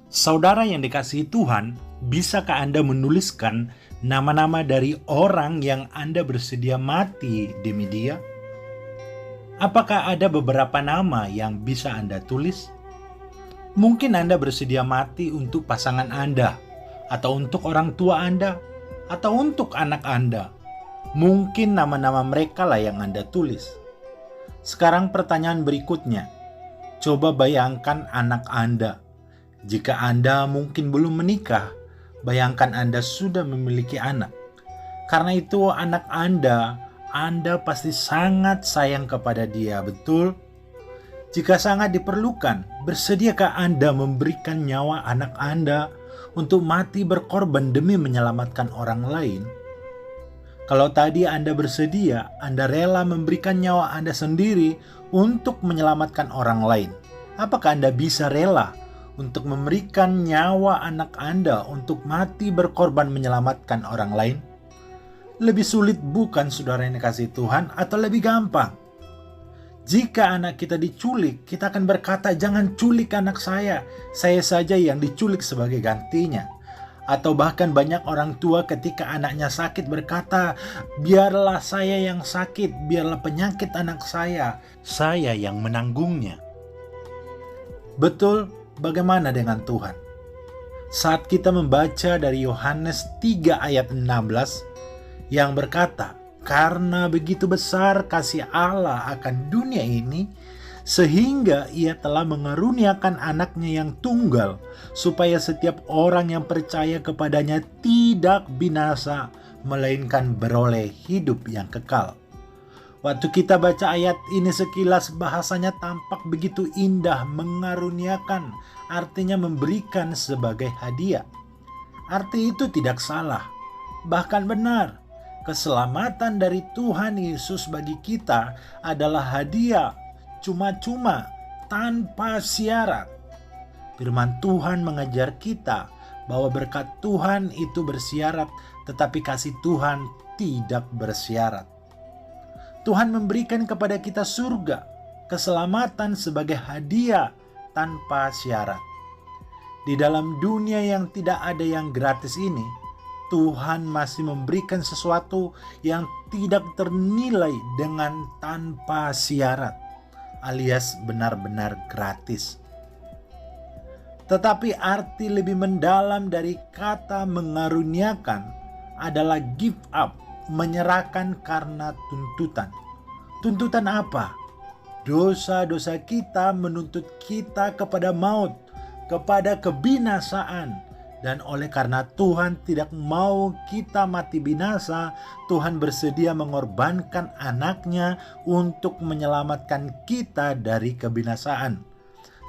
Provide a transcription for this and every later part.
Saudara yang dikasihi Tuhan, bisakah Anda menuliskan nama-nama dari orang yang Anda bersedia mati demi dia? Apakah ada beberapa nama yang bisa Anda tulis? Mungkin Anda bersedia mati untuk pasangan Anda, atau untuk orang tua Anda, atau untuk anak Anda. Mungkin nama-nama mereka lah yang Anda tulis. Sekarang pertanyaan berikutnya, coba bayangkan anak Anda. Jika Anda mungkin belum menikah, bayangkan Anda sudah memiliki anak. Karena itu anak Anda pasti sangat sayang kepada dia, betul? Jika sangat diperlukan, bersediakah Anda memberikan nyawa anak Anda untuk mati berkorban demi menyelamatkan orang lain? Kalau tadi Anda bersedia, Anda rela memberikan nyawa Anda sendiri untuk menyelamatkan orang lain. Apakah Anda bisa rela untuk memberikan nyawa anak Anda untuk mati berkorban menyelamatkan orang lain? Lebih sulit bukan saudara yang dikasihi Tuhan, atau lebih gampang? Jika anak kita diculik, kita akan berkata, jangan culik anak saya saja yang diculik sebagai gantinya. Atau bahkan banyak orang tua ketika anaknya sakit berkata, biarlah saya yang sakit, biarlah penyakit anak saya yang menanggungnya. Betul, bagaimana dengan Tuhan? Saat kita membaca dari Yohanes 3 ayat 16 yang berkata, karena begitu besar kasih Allah akan dunia ini, sehingga ia telah mengaruniakan anaknya yang tunggal, supaya setiap orang yang percaya kepadanya tidak binasa, melainkan beroleh hidup yang kekal. Waktu kita baca ayat ini sekilas bahasanya tampak begitu indah, mengaruniakan, artinya memberikan sebagai hadiah. Arti itu tidak salah, bahkan benar. Keselamatan dari Tuhan Yesus bagi kita adalah hadiah, cuma-cuma, tanpa syarat. Firman Tuhan mengajar kita bahwa berkat Tuhan itu bersyarat, tetapi kasih Tuhan tidak bersyarat. Tuhan memberikan kepada kita surga, keselamatan sebagai hadiah tanpa syarat. Di dalam dunia yang tidak ada yang gratis ini, Tuhan masih memberikan sesuatu yang tidak ternilai dengan tanpa syarat, alias benar-benar gratis. Tetapi arti lebih mendalam dari kata mengaruniakan adalah give up, menyerahkan karena tuntutan. Tuntutan apa? Dosa-dosa kita menuntut kita kepada maut, kepada kebinasaan. Dan oleh karena Tuhan tidak mau kita mati binasa, Tuhan bersedia mengorbankan anaknya untuk menyelamatkan kita dari kebinasaan.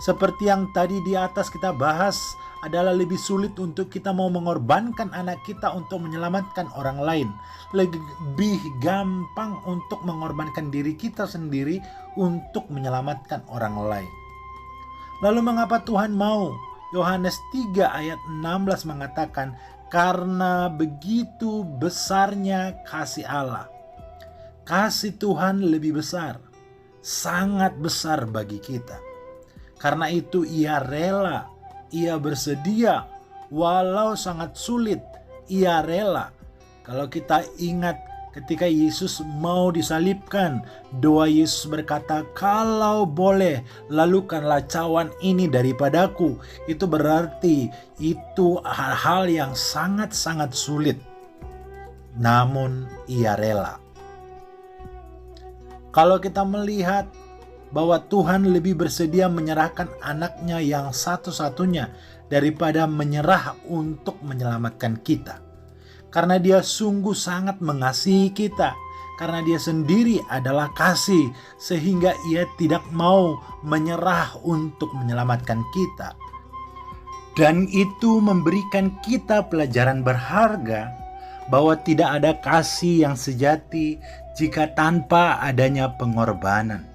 Seperti yang tadi di atas kita bahas, adalah lebih sulit untuk kita mau mengorbankan anak kita untuk menyelamatkan orang lain. Lebih gampang untuk mengorbankan diri kita sendiri untuk menyelamatkan orang lain. Lalu mengapa Tuhan mau? Yohanes 3 ayat 16 mengatakan, karena begitu besarnya kasih Allah. Kasih Tuhan lebih besar, sangat besar bagi kita. Karena itu ia rela, ia bersedia, walau sangat sulit, ia rela. Kalau kita ingat ketika Yesus mau disalibkan, doa Yesus berkata, kalau boleh, lalukanlah cawan ini daripadaku. Itu berarti itu hal-hal yang sangat-sangat sulit. Namun ia rela. Kalau kita melihat bahwa Tuhan lebih bersedia menyerahkan anaknya yang satu-satunya daripada menyerah untuk menyelamatkan kita. Karena dia sungguh sangat mengasihi kita. Karena dia sendiri adalah kasih, sehingga ia tidak mau menyerah untuk menyelamatkan kita. Dan itu memberikan kita pelajaran berharga bahwa tidak ada kasih yang sejati jika tanpa adanya pengorbanan.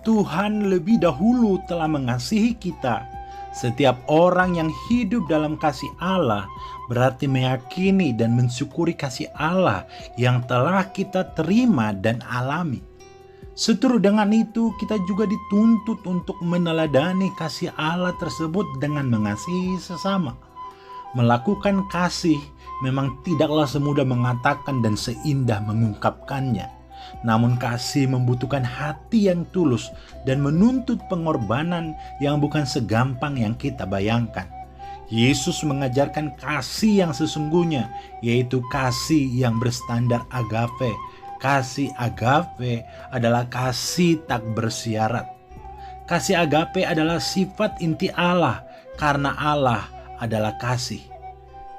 Tuhan lebih dahulu telah mengasihi kita. Setiap orang yang hidup dalam kasih Allah berarti meyakini dan mensyukuri kasih Allah yang telah kita terima dan alami. Seturut dengan itu, kita juga dituntut untuk meneladani kasih Allah tersebut dengan mengasihi sesama. Melakukan kasih memang tidaklah semudah mengatakan dan seindah mengungkapkannya. Namun kasih membutuhkan hati yang tulus dan menuntut pengorbanan yang bukan segampang yang kita bayangkan. Yesus mengajarkan kasih yang sesungguhnya, yaitu kasih yang berstandar agape. Kasih agape adalah kasih tak bersyarat. Kasih agape adalah sifat inti Allah karena Allah adalah kasih.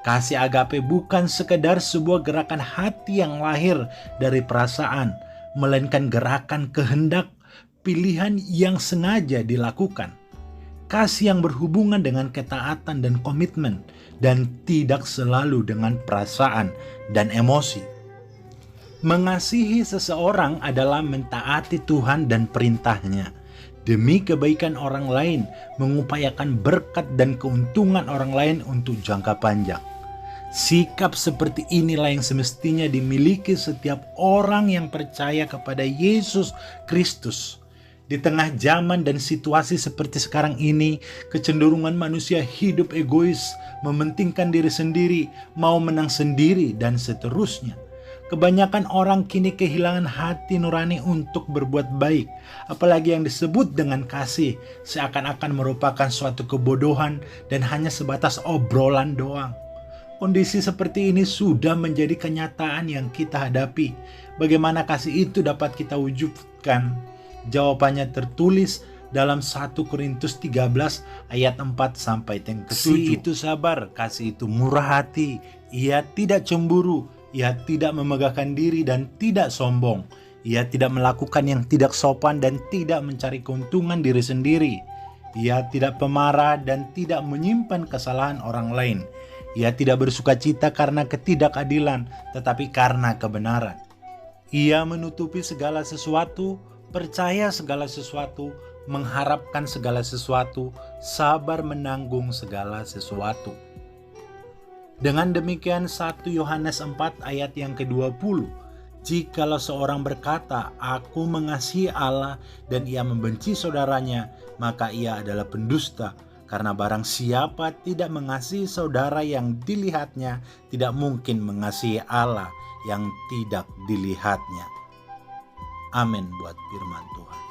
Kasih agape bukan sekedar sebuah gerakan hati yang lahir dari perasaan, melainkan gerakan kehendak, pilihan yang sengaja dilakukan. Kasih yang berhubungan dengan ketaatan dan komitmen, dan tidak selalu dengan perasaan dan emosi. Mengasihi seseorang adalah mentaati Tuhan dan perintahnya. Demi kebaikan orang lain, mengupayakan berkat dan keuntungan orang lain untuk jangka panjang. Sikap seperti inilah yang semestinya dimiliki setiap orang yang percaya kepada Yesus Kristus. Di tengah zaman dan situasi seperti sekarang ini, kecenderungan manusia hidup egois, mementingkan diri sendiri, mau menang sendiri, dan seterusnya. Kebanyakan orang kini kehilangan hati nurani untuk berbuat baik, apalagi yang disebut dengan kasih, seakan-akan merupakan suatu kebodohan dan hanya sebatas obrolan doang. Kondisi seperti ini sudah menjadi kenyataan yang kita hadapi. Bagaimana kasih itu dapat kita wujudkan? Jawabannya tertulis dalam 1 Korintus 13 ayat 4 sampai 7. Kasih itu sabar, kasih itu murah hati, ia tidak cemburu, ia tidak memegahkan diri dan tidak sombong. Ia tidak melakukan yang tidak sopan dan tidak mencari keuntungan diri sendiri. Ia tidak pemarah dan tidak menyimpan kesalahan orang lain. Ia tidak bersukacita karena ketidakadilan, tetapi karena kebenaran. Ia menutupi segala sesuatu, percaya segala sesuatu, mengharapkan segala sesuatu, sabar menanggung segala sesuatu. Dengan demikian 1 Yohanes 4 ayat yang ke-20, jikalau seorang berkata, aku mengasihi Allah dan ia membenci saudaranya, maka ia adalah pendusta. Karena barang siapa tidak mengasihi saudara yang dilihatnya, tidak mungkin mengasihi Allah yang tidak dilihatnya. Amin buat firman Tuhan.